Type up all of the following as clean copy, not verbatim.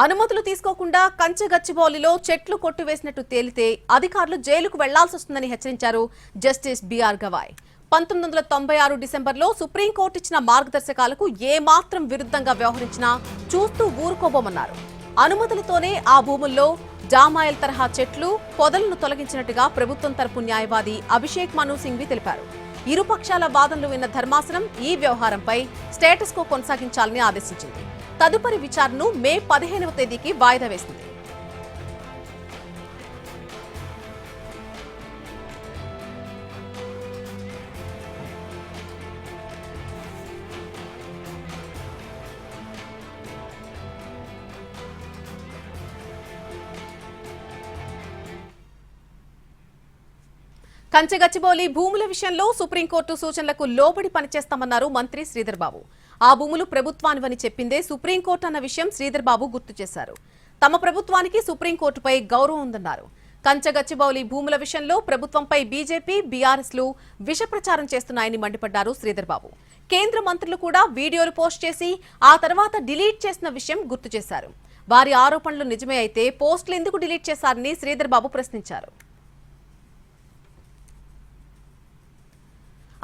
అనుమతులు తీసుకోకుండా కంచెగచ్చిబౌలిలో చెట్లు కొట్టివేసినట్టు తేలితే అధికారులు జైలుకు వెళ్లాల్సి వస్తుందని హెచ్చరించారు జస్టిస్ బిఆర్ గవాయ్. 1996 డిసెంబర్లో సుప్రీంకోర్టు ఇచ్చిన మార్గదర్శకాలకు ఏమాత్రం విరుద్ధంగా వ్యవహరించినా చూస్తూ ఊరుకోబోమన్నారు. అనుమతులతోనే ఆ భూముల్లో జామాయిల్ తరహా చెట్లు పొదలను తొలగించినట్టుగా ప్రభుత్వం తరపు న్యాయవాది అభిషేక్ మను సింఘ్వి తెలిపారు. ఇరుపక్షాల వాదనలు విన్న ధర్మాసనం ఈ వ్యవహారంపై స్టేటస్ కో కొనసాగించాలని ఆదేశించింది. తదుపరి విచారణను మే 15వ తేదీకి వాయిదా వేసింది. కంచెగచ్చిబౌలి భూముల విషయంలో సుప్రీంకోర్టు సూచనలకు లోబడి పనిచేస్తామన్నారు మంత్రి శ్రీధర్ బాబు. ఆ భూములు ప్రభుత్వానివని చెప్పిందే సుప్రీంకోర్టు అన్న విషయం శ్రీధర్ బాబు గుర్తు చేశారు. తమ ప్రభుత్వానికి సుప్రీంకోర్టుపై గౌరవం ఉందన్నారు. కంచెగచ్చిబౌలి భూముల విషయంలో ప్రభుత్వంపై బీజేపీ, బీఆర్ఎస్లు విష ప్రచారం చేస్తున్నాయని మండిపడ్డారు శ్రీధర్ బాబు. కేంద్ర మంత్రులు కూడా వీడియోలు పోస్ట్ చేసి ఆ తర్వాత డిలీట్ చేసిన విషయం గుర్తు చేశారు. వారి ఆరోపణలు నిజమే అయితే పోస్టులు ఎందుకు డిలీట్ చేశారని శ్రీధర్ బాబు ప్రశ్నించారు.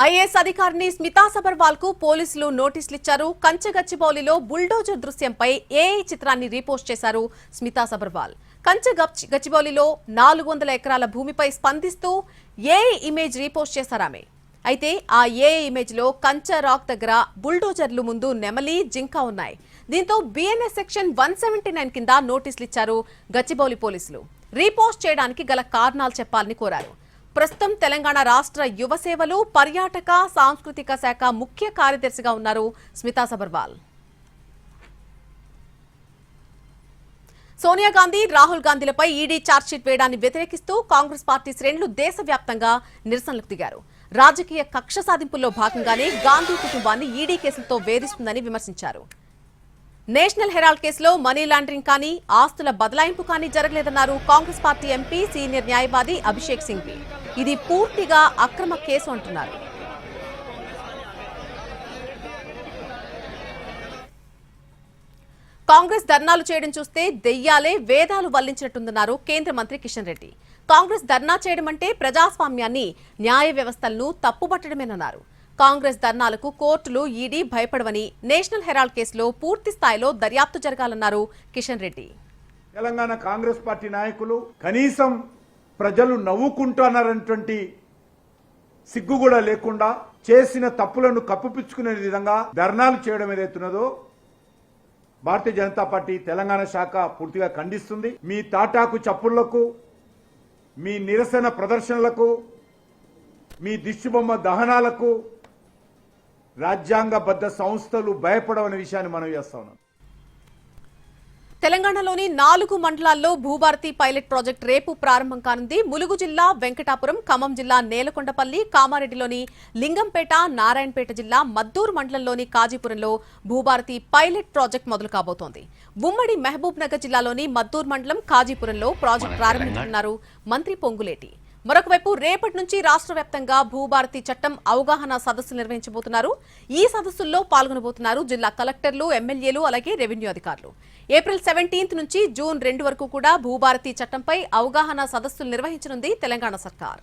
ఐఏఎస్ అధికారిని స్మితా సబర్వాల్ కు పోలీసులు నోటీసులు ఇచ్చారు. కంచెగచ్చిబౌలిలో బుల్డోజర్ దృశ్యంపై ఏఐ చిత్రాన్ని రీపోస్ట్ చేశారు స్మితా సబర్వాల్. కంచెగచ్చిబౌలిలో 400 ఎకరాల భూమిపై స్పందిస్తూ ఏఐ ఇమేజ్ రీపోస్ట్ చేశారామె. అయితే ఆ ఏఐ ఇమేజ్ లో కంచె రాక్ దగ్గర బుల్డోజర్లు ముందు నెమలి, జింక ఉన్నాయి. దీంతో బిఎన్ఎస్ సెక్షన్ 179 కింద నోటీసులు ఇచ్చారు గచ్చిబౌలి పోలీసులు. రీపోస్ట్ చేయడానికి గల కారణాలు చెప్పాలని కోరారు. ప్రస్తుతం తెలంగాణ రాష్ట్ర యువ సేవలు, పర్యాటక, సాంస్కృతిక శాఖ ముఖ్య కార్యదర్శిగా ఉన్నారు స్మితా సబర్వాల్. సోనియా గాంధీ, రాహుల్ గాంధీలపై ఈడీ ఛార్జ్షీట్ వేయడాన్ని వ్యతిరేకిస్తూ కాంగ్రెస్ పార్టీ శ్రేణులు దేశవ్యాప్తంగా నిరసనలకు దిగారు. రాజకీయ కక్ష సాధింపుల్లో భాగంగానే గాంధీ కుటుంబాన్ని ఈడీ కేసులతో వేధిస్తుందని విమర్శించారు. నేషనల్ హెరాల్డ్ కేసులో మనీ లాండరింగ్ కానీ, ఆస్తుల బదలాయింపు కానీ జరగలేదన్నారు కాంగ్రెస్ పార్టీ ఎంపీ, సీనియర్ న్యాయవాది అభిషేక్ సింఘ్వి. ఇది పూర్తిగా అక్రమ కేసు అంటున్నారు. కాంగ్రెస్ ధర్నాలు చేయడం చూస్తే దెయ్యాలే వేదాలు వల్లించినట్టుందన్నారు కేంద్ర మంత్రి కిషన్ రెడ్డి. కాంగ్రెస్ ధర్నా చేయడం అంటే ప్రజాస్వామ్యాన్ని, న్యాయ వ్యవస్థలను తప్పుపట్టడమేనన్నారు. కాంగ్రెస్ ధర్నాలకు కోర్టులు, ఈడీ భయపడవని, నేషనల్ హెరాల్డ్ కేసులో పూర్తి స్థాయిలో దర్యాప్తు జరగాలన్నారు కిషన్ రెడ్డి. తెలంగాణ కాంగ్రెస్ పార్టీ నాయకులు కనీసం ప్రజలు నవ్వుకుంటున్నారన్నటువంటి సిగ్గు కూడా లేకుండా చేసిన తప్పులను కప్పిపుచ్చుకునే విధంగా ధర్నాలు చేయడం ఏదైతున్నదో భారతీయ జనతా పార్టీ తెలంగాణ శాఖ పూర్తిగా ఖండిస్తుంది. మీ తాటాకు చప్పుళ్లకు, మీ నిరసన ప్రదర్శనలకు, మీ దిష్టిబొమ్మ దహనాలకు రాజ్యాంగబద్ధ సంస్థలు భయపడవనే విషయాన్ని మనం చేస్తా ఉన్నాం. తెలంగాణలోని 4 మండలాల్లో భూభారతి పైలట్ ప్రాజెక్టు రేపు ప్రారంభం కానుంది. ములుగు జిల్లా వెంకటాపురం, ఖమ్మం జిల్లా నేలకొండపల్లి, కామారెడ్డిలోని లింగంపేట, నారాయణపేట జిల్లా మద్దూరు మండలంలోని కాజీపురంలో భూభారతి పైలట్ ప్రాజెక్టు మొదలు కాబోతోంది. ఉమ్మడి మహబూబ్ నగర్ జిల్లాలోని మద్దూరు మండలం, కాజీపురంలో ప్రాజెక్టు ప్రారంభించనున్నారు మంత్రి పొంగులేటి. మరొకవైపు రేపటి నుంచి రాష్ట్ర వ్యాప్తంగా భూభారతి చట్టం అవగాహన సదస్సులు నిర్వహించబోతున్నారు. ఈ సదస్సుల్లో పాల్గొనబోతున్నారు జిల్లా కలెక్టర్లు, ఎమ్మెల్యేలు, అలాగే రెవెన్యూ అధికారులు. ఏప్రిల్ 17 నుంచి జూన్ 2 వరకు కూడా భూభారతి చట్టంపై అవగాహన సదస్సులు నిర్వహించనుంది తెలంగాణ సర్కార్.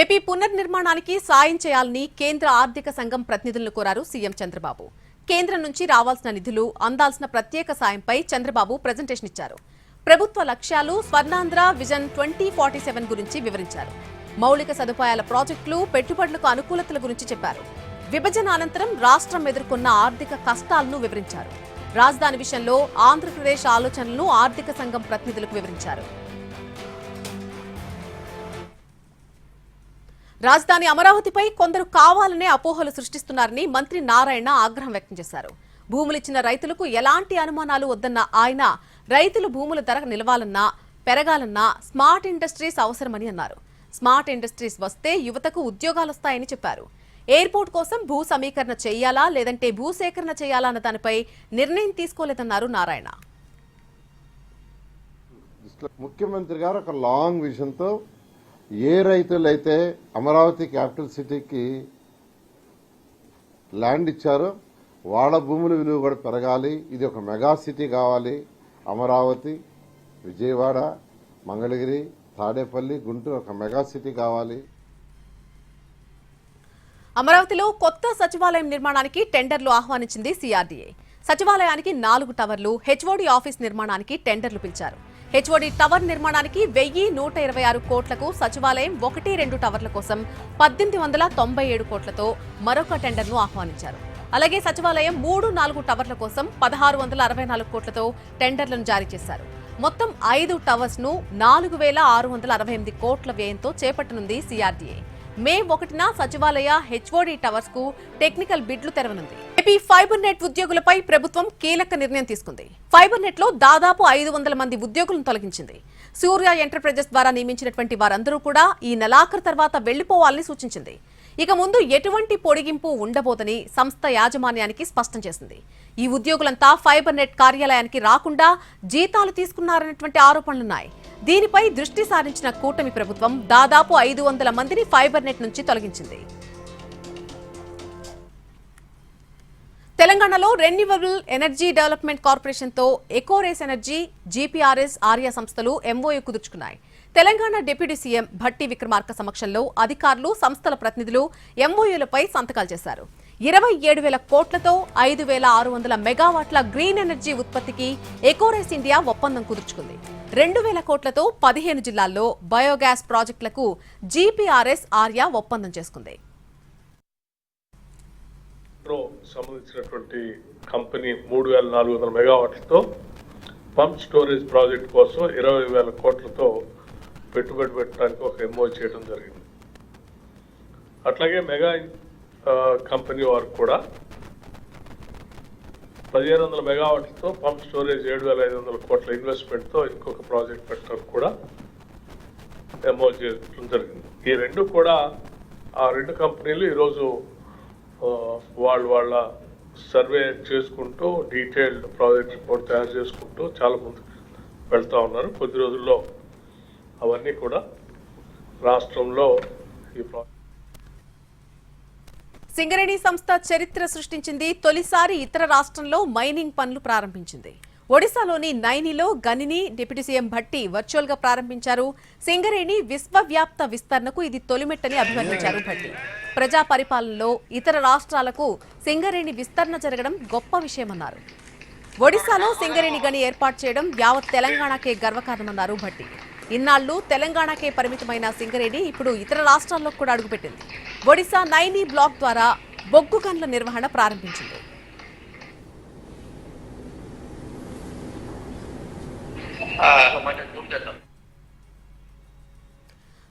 ఏపీ పునర్నిర్మాణానికి సాయం చేయాలని కేంద్ర ఆర్థిక సంఘం ప్రతినిధులను కోరారు సీఎం చంద్రబాబు. కేంద్రం నుంచి రావాల్సిన నిధులు, అందాల్సిన ప్రత్యేక సాయంపై చంద్రబాబు ప్రజెంటేషన్ ఇచ్చారు. ప్రభుత్వ లక్ష్యాలు, స్వర్ణాంధ్ర విజన్ 2047 గురించి వివరించారు. మౌలిక సదుపాయాల ప్రాజెక్టులు, పెట్టుబడులకు అనుకూలతల గురించి చెప్పారు. విభజన అనంతరం రాష్ట్రం ఎదుర్కొన్న ఆర్థిక కష్టాలను వివరించారు. రాజధాని విషయంలో ఆంధ్రప్రదేశ్ ఆలోచనలను ఆర్థిక సంఘం ప్రతినిధులకు వివరించారు. రాజధాని అమరావతిపై కొందరు కావాలనే అపోహలు సృష్టిస్తున్నారని మంత్రి నారాయణ ఆగ్రహం వ్యక్తం చేశారు. భూములిచ్చిన రైతులకు ఎలాంటి అనుమానాలు వద్దన్న ఆయన, రైతులు భూముల ధర నిలవాలన్నా, పెరగాలన్నా స్మార్ట్ ఇండస్ట్రీస్ అవసరమని అన్నారు. స్మార్ట్ ఇండస్ట్రీస్ వస్తే యువతకు ఉద్యోగాలొస్తాయని చెప్పారు. ఎయిర్పోర్ట్ కోసం భూ సమీకరణ చేయాలా లేదంటే భూసేకరణ చేయాలా అన్న దానిపై నిర్ణయం తీసుకోలేదన్నారు నారాయణ. ముఖ్యమంత్రి గారు ఒక లాంగ్ విజన్తో ఏ రైతులైతే అమరావతి క్యాపిటల్ సిటీకి ల్యాండ్ ఇచ్చారు. వాళ్ళ భూముల విలువ కూడా పెరగాలి. ఇది ఒక మెగా సిటీ కావాలి. అమరావతి, విజయవాడ, మంగళగిరి, తాడేపల్లి, గుంటూరు ఒక మెగా సిటీ కావాలి. అమరావతిలో కొత్త సచివాలయం నిర్మాణానికి టెండర్లు ఆహ్వానించింది సిఆర్డీఏ. సచివాలయానికి 4 టవర్లు, హెచ్ఓడి ఆఫీస్ నిర్మాణానికి టెండర్లు పిలిచారు. హెచ్ఓడి టవర్ నిర్మాణానికి 1126 కోట్లకు, సచివాలయం 1-2 టవర్ల కోసం 1897 కోట్లతో మరొక టెండర్ను ఆహ్వానించారు. అలాగే సచివాలయం 3-4 టవర్ల కోసం 1664 కోట్లతో టెండర్లను జారీ చేశారు. మొత్తం 5 టవర్స్ ను 4668 కోట్ల వ్యయంతో చేపట్టనుంది సిఆర్డీఏ. మే 1న సచివాలయ హెచ్ఓడి టవర్స్ కు టెక్నికల్ బిడ్లు తెరవనుంది. ఏపీ ఫైబర్ నెట్ ఉద్యోగులపై ప్రభుత్వం కీలక నిర్ణయం తీసుకుంది. ఫైబర్ నెట్ లో దాదాపు 500 మంది ఉద్యోగులను తొలగించింది. సూర్య ఎంటర్ప్రైజెస్ ద్వారా నియమించినటువంటి వారందరూ కూడా ఈ నెలాఖరు తర్వాత వెళ్లిపోవాలని సూచించింది. ఇక ముందు ఎటువంటి పొడిగింపు ఉండబోదని సంస్థ యాజమాన్యానికి స్పష్టం చేసింది. ఈ ఉద్యోగులంతా ఫైబర్ నెట్ కార్యాలయానికి రాకుండా జీతాలు తీసుకున్నారన్నటువంటి ఆరోపణలున్నాయి. దీనిపై దృష్టి సారించిన కూటమి ప్రభుత్వం దాదాపు 500 మందిని ఫైబర్ నెట్ నుంచి తొలగించింది. తెలంగాణలో రెన్యూవబుల్ ఎనర్జీ డెవలప్మెంట్ కార్పొరేషన్ తో ఎకోరేస్ ఎనర్జీ, జీపీఆర్ఎస్, ఆర్యా సంస్థలు ఎంఓయూ కుదుర్చుకున్నాయి. తెలంగాణ డిప్యూటీ సీఎం భట్టి విక్రమార్క సమక్షంలో అధికారులు, సంస్థల ప్రతినిధులు ఎంఓయూలపై సంతకాలు చేశారు. 27,000 కోట్లతో 5,600 మెగావాట్ల గ్రీన్ ఎనర్జీ ఉత్పత్తికి ఎకోరేస్ ఇండియా ఒప్పందం కుదుర్చుకుంది. 2,000 కోట్లతో 15 జిల్లాల్లో బయోగ్యాస్ ప్రాజెక్టులకు జీపీఆర్ఎస్, ఆర్యా ఒప్పందం చేసుకుంది. సంబంధించినటువంటి కంపెనీ 3,400 మెగావాట్లతో పంప్ స్టోరేజ్ ప్రాజెక్ట్ కోసం 20,000 కోట్లతో పెట్టుబడి పెట్టడానికి ఒక ఎంఓ చేయడం జరిగింది. అట్లాగే మెగా కంపెనీ వారు కూడా 1,500 మెగావాట్లతో పంప్ స్టోరేజ్ 7,500 కోట్ల ఇన్వెస్ట్మెంట్తో ఇంకొక ప్రాజెక్ట్ పెట్టడానికి కూడా ఎంఓ చేయడం జరిగింది. ఈ రెండు కూడా ఆ రెండు కంపెనీలు ఈరోజు వాళ్ళ సర్వే చేసుకుంటూ డీటెయిల్డ్ ప్రాజెక్ట్ రిపోర్ట్ తయారు చేసుకుంటూ చాలా ముందుకు వెళ్తూ ఉన్నారు. కొద్ది రోజుల్లో అవన్నీ కూడా రాష్ట్రంలో ఈ సింగరేణి సంస్థ చరిత్ర సృష్టించింది. తొలిసారి ఇతర రాష్ట్రంలో మైనింగ్ పనులు ప్రారంభించింది. ఒడిశాలోని నైనిలో గనిని డిప్యూటీ సీఎం భట్టి వర్చువల్ గా ప్రారంభించారు. సింగరేణి విశ్వవ్యాప్త విస్తరణకు ఇది తొలిమెట్టని అభివర్ణించారు భట్టి. ప్రజా పరిపాలనలో ఇతర రాష్ట్రాలకు సింగరేణి విస్తరణ జరగడం గొప్ప విషయమన్నారు. ఒడిశాలో సింగరేణి గని ఏర్పాటు చేయడం యావత్ తెలంగాణకే గర్వకారణమన్నారు భట్టి. ఇన్నాళ్లు తెలంగాణకే పరిమితమైన సింగరేణి ఇప్పుడు ఇతర రాష్ట్రాల్లో కూడా అడుగుపెట్టింది. ఒడిశా నైని బ్లాక్ ద్వారా బొగ్గు గన్ల నిర్వహణ ప్రారంభించింది.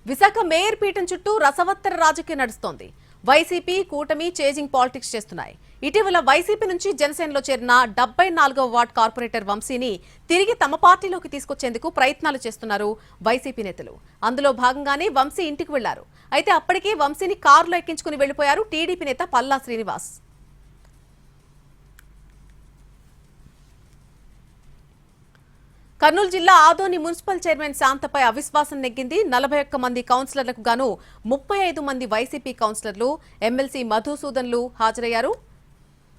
విశాఖ మేయర్ పీఠం చుట్టూ రసవత్తర రాజకీయం నడుస్తోంది. వైసీపీ, కూటమి చేజింగ్ పాలిటిక్స్ చేస్తున్నాయి. ఇటీవల వైసీపీ నుంచి జనసేనలో చేరిన 74వ వార్డ్ కార్పొరేటర్ వంశీని తిరిగి తమ పార్టీలోకి తీసుకొచ్చేందుకు ప్రయత్నాలు చేస్తున్నారు వైసీపీ నేతలు. అందులో భాగంగానే వంశీ ఇంటికి వెళ్లారు. అయితే అప్పటికే వంశీని కారులో ఎక్కించుకుని వెళ్లిపోయారు టీడీపీ నేత పల్లా శ్రీనివాస్. కర్నూలు జిల్లా ఆదోని మున్సిపల్ చైర్మన్ శాంతపై అవిశ్వాసం నెగ్గింది. 41 మంది కౌన్సిలర్లకు గాను 35 మంది వైసీపీ కౌన్సిలర్లు, ఎమ్మెల్సీ మధుసూదన్లు హాజరయ్యారు.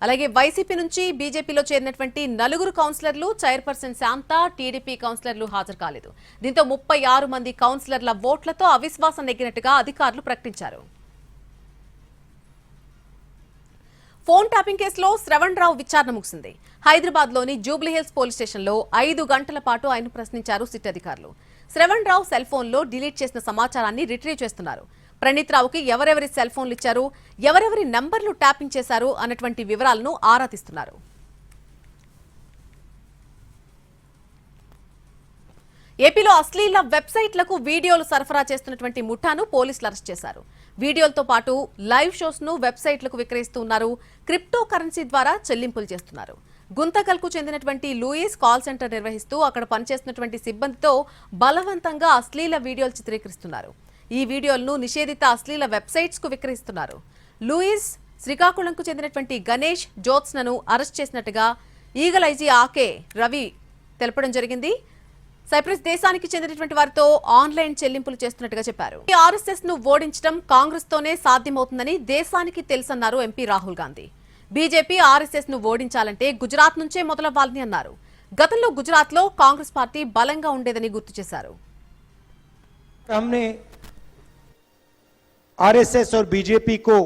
అలాగే వైసీపీ నుంచి బీజేపీలో చేరినటువంటి 4 కౌన్సిలర్లు, చైర్పర్సన్ శాంత, టీడీపీ కౌన్సిలర్లు హాజరు కాలేదు. దీంతో 36 మంది కౌన్సిలర్ల ఓట్లతో అవిశ్వాసం నెగ్గినట్టుగా అధికారులు ప్రకటించారు. ఫోన్ ట్యాపింగ్ కేసులో శ్రవణ్ రావు విచారణ ముగిసింది. హైదరాబాద్ లోని జూబ్లీహిల్స్ పోలీస్ స్టేషన్లో 5 గంటల పాటు ఆయన ప్రశ్నించారు సిట్ అధికారులు. శ్రవణ్ రావు సెల్ ఫోన్ లో డిలీట్ చేసిన సమాచారాన్ని రిట్రీవ్ చేస్తున్నారు. ప్రణీత్ రావుకి ఎవరెవరి సెల్ ఫోన్లు ఇచ్చారు, ఎవరెవరి నంబర్లు ట్యాపింగ్ చేశారు అన్నటువంటి వివరాలను ఆరా తీస్తున్నారు. ఏపీలో అశ్లీల వెబ్సైట్లకు వీడియోలు సరఫరా చేస్తున్నటువంటి ముఠాను పోలీసులు అరెస్ట్ చేశారు. వీడియోలతో పాటు లైవ్ షోస్ ను వెబ్సైట్లకు విక్రయిస్తున్నారు. క్రిప్టో కరెన్సీ ద్వారా చెల్లింపులు చేస్తున్నారు. గుంతకల్కు చెందినటువంటి లూయిస్ కాల్ సెంటర్ నిర్వహిస్తూ అక్కడ పనిచేస్తున్నటువంటి సిబ్బందితో బలవంతంగా అశ్లీల వీడియోలు చిత్రీకరిస్తున్నారు. ఈ వీడియోలను నిషేధిత అశ్లీల వెబ్సైట్స్ కు విక్రయిస్తున్నారు. లూయిస్, శ్రీకాకుళంకు చెందినటువంటి గణేష్, జ్యోత్స్నను అరెస్ట్ చేసినట్టుగా ఈగల్ ఐజీ ఆకే రవి తెలపడం జరిగింది. సైప్రస్ దేశానికి చెందినటువంటి వారితో ఆన్లైన్ చెల్లింపులు చేస్తున్నట్టుగా చెప్పారు. ఆర్ఎస్ఎస్ ను ఓడించడం కాంగ్రెస్ తోనే సాధ్యమవుతుందని దేశానికి తెలుసన్నారు MP Rahul Gandhi. BJP RSS ను ఓడించాలంటే గుజరాత్ నుంచే మొదలవ్వాలని అన్నారు. గతంలో గుజరాత్ లో కాంగ్రెస్ పార్టీ బలంగా ఉండేదని గుర్తు చేశారు. हमने आरएसएस और बीजेपी को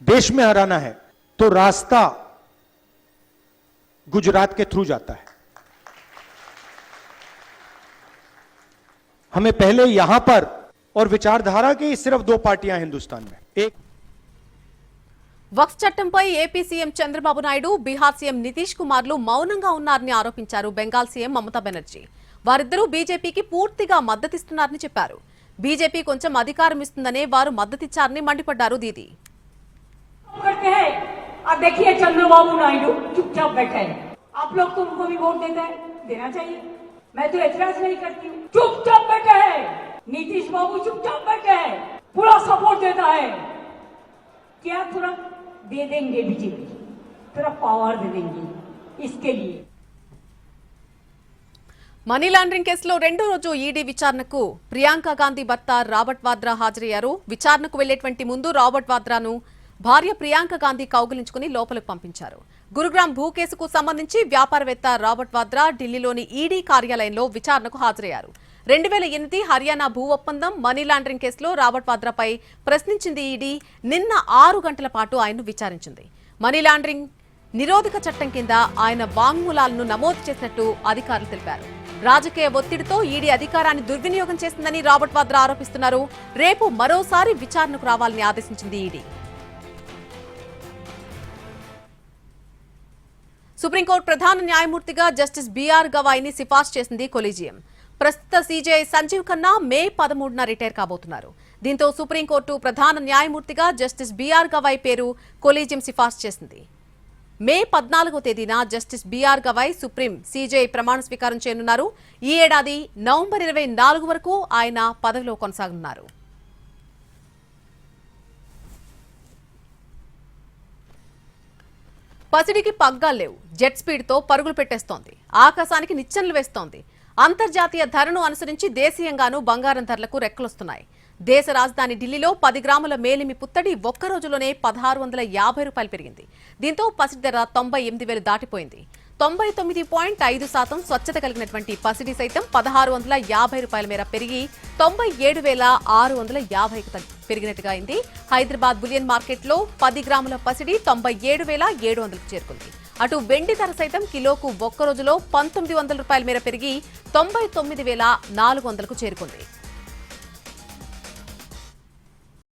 देश में हराना है तो रास्ता गुजरात के थ्रू जाता है. हमें पहले यहां पर और विचारधारा की सिर्फ दो पार्टियां हिंदुस्तान में, एक వక్ఫ్ చట్టంపై AP CM Chandrababu Naidu, Bihar CM Nitish కుమార్లు మౌనంగా ఉన్నారని ఆరోపించారు బెంగాల్ సీఎం మమతా బెనర్జీ. వారిద్దరూ బీజేపీకి పూర్తిగా మద్దతిస్తున్నారని చెప్పారు. బీజేపీ కొంచెం అధికారం ఇస్తుందనే వారు మద్దతిచ్చారని మండిపడ్డారు దీది. अब देखिए चंद्रबाबू नायडू चुपचाप बैठे हैं. आप लोग तो उनको भी वोट देना चाहिए. मैं तो एतराज नहीं करती हूँ. चुपचाप बैठे हैं. नीतीश बाबू चुपचाप बैठे हैं, पूरा सपोर्ट देता है. क्या थोड़ा दे देंगे बीजेपी, थोड़ा पावर दे देंगे इसके लिए. మనీ లాండరింగ్ కేసులో రెండో రోజు ఈడీ విచారణకు ప్రియాంక గాంధీ భర్త రాబర్ట్ వాద్రా హాజరయ్యారు. విచారణకు వెళ్లేటువంటి ముందు రాబర్ట్ వాద్రాను భార్య ప్రియాంక గాంధీ కౌగిలించుకుని లోపలికి పంపించారు. గురుగ్రామ్ భూ కేసుకు సంబంధించి వ్యాపారవేత్త రాబర్ట్ వాద్రా ఢిల్లీలోని ఈడీ కార్యాలయంలో విచారణకు హాజరయ్యారు. 2008 హర్యానా భూ ఒప్పందం, మనీ లాండరింగ్ కేసులో రాబర్ట్ వాద్రాపై ప్రశ్నించింది ఈడీ. నిన్న 6 గంటల పాటు ఆయన్ను విచారించింది. మనీ లాండరింగ్ నిరోధక చట్టం కింద ఆయన వాంగ్మూలాలను నమోదు చేసినట్టు అధికారులు తెలిపారు. రాజకీయ ఒత్తిడితో ఈడీ అధికారాన్ని దుర్వినియోగం చేసిందని రాబర్ట్ వాద్రా ఆరోపిస్తున్నారు. రేపు మరోసారి విచారణకు రావాలని ఆదేశించింది ఈడీ. సుప్రీంకోర్టు ప్రధాన న్యాయమూర్తిగా జస్టిస్ బీఆర్ గవాయిని సిఫార్సు చేసింది కొలీజియం. ప్రస్తుత సీజేఐ సంజీవ్ ఖన్నా మే 13న రిటైర్ కాబోతున్నారు. దీంతో సుప్రీంకోర్టు ప్రధాన న్యాయమూర్తిగా జస్టిస్ బీఆర్ గవాయ్ పేరు కొలీజియం సిఫార్సు చేసింది. మే 14వ తేదీన justice BR Gavai supreme CJI ప్రమాణ స్వీకారం చేయనున్నారు. ఈ ఏడాది నవంబర్ 24 వరకు ఆయన పదవిలో కొనసాగనున్నారు. పసిడికి పగ్గాల్లేవు, జెట్ స్పీడ్ తో పరుగులు పెట్టేస్తోంది, ఆకాశానికి నిచ్చెనలు వేస్తోంది. అంతర్జాతీయ ధరను అనుసరించి దేశీయంగానూ బంగారం ధరలకు రెక్కలొస్తున్నాయి. దేశ రాజధాని ఢిల్లీలో 10 గ్రాముల మేలిమి పుత్తడి ఒక్క రోజులోనే 1650 రూపాయలు పెరిగింది. దీంతో పసిడి ధర 98,000 దాటిపోయింది. 99.5% స్వచ్ఛత కలిగినటువంటి పసిడి సైతం 1650 రూపాయల మేర పెరిగి 97,650 పెరిగినట్టుగా అయింది. హైదరాబాద్ బులియన్ మార్కెట్లో 10 గ్రాముల పసిడి 97,700కు చేరుకుంది. అటు వెండి ధర సైతం కిలోకు ఒక్క రోజులో 1900 రూపాయల మేర పెరిగి 99,400కు చేరుకుంది.